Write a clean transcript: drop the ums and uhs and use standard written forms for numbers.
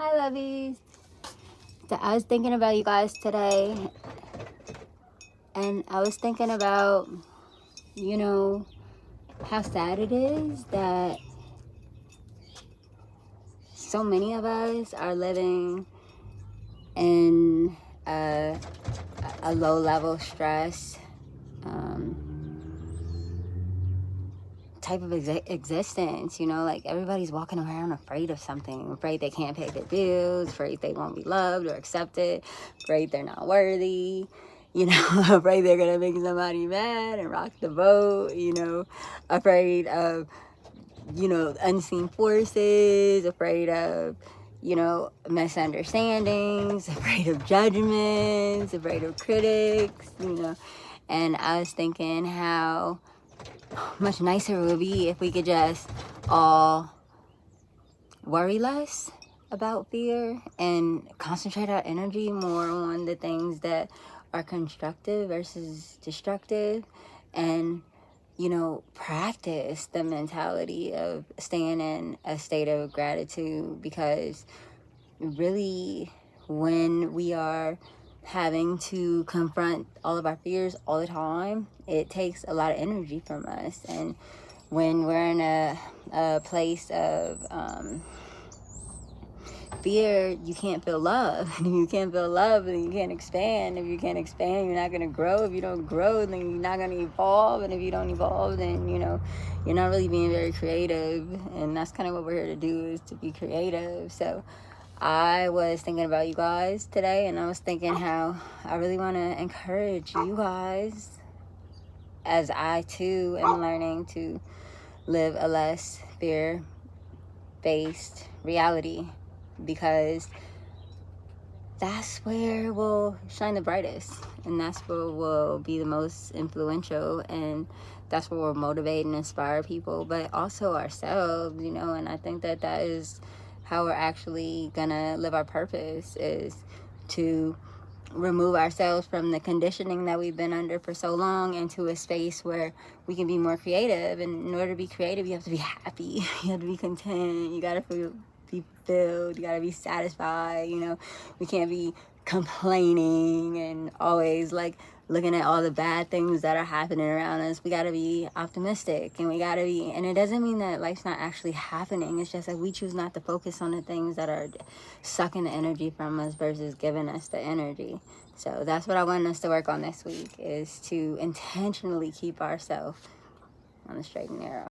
Hi, lovies. So I was thinking about you guys today, and I was thinking about, how sad it is that so many of us are living in a low-level stress type of existence. Like everybody's walking around afraid of something, afraid they can't pay their bills, afraid they won't be loved or accepted, afraid they're not worthy, afraid they're gonna make somebody mad and rock the boat, afraid of unseen forces, afraid of misunderstandings, afraid of judgments, afraid of critics. And I was thinking how much nicer it would be if we could just all worry less about fear and concentrate our energy more on the things that are constructive versus destructive, and practice the mentality of staying in a state of gratitude. Because really, when we are having to confront all of our fears all the time, it takes a lot of energy from us. And when we're in a place of fear, you can't feel love. And if you can't feel love, then you can't expand. If you can't expand, you're not going to grow. If you don't grow, then you're not going to evolve. And if you don't evolve, then you're not really being very creative. And that's kind of what we're here to do, is to be creative. So I was thinking about you guys today, and I was thinking how I really want to encourage you guys, as I too am learning to live a less fear-based reality, because that's where we'll shine the brightest, and that's where we'll be the most influential, and that's where we'll motivate and inspire people, but also ourselves, and I think that is how we're actually gonna live our purpose, is to remove ourselves from the conditioning that we've been under for so long into a space where we can be more creative. And in order to be creative, you have to be happy, you have to be content, you gotta be filled, you gotta be satisfied. We can't be complaining and always like looking at all the bad things that are happening around us. We gotta be optimistic, and and it doesn't mean that life's not actually happening. It's just that we choose not to focus on the things that are sucking the energy from us versus giving us the energy. So that's what I want us to work on this week, is to intentionally keep ourselves on the straight and narrow.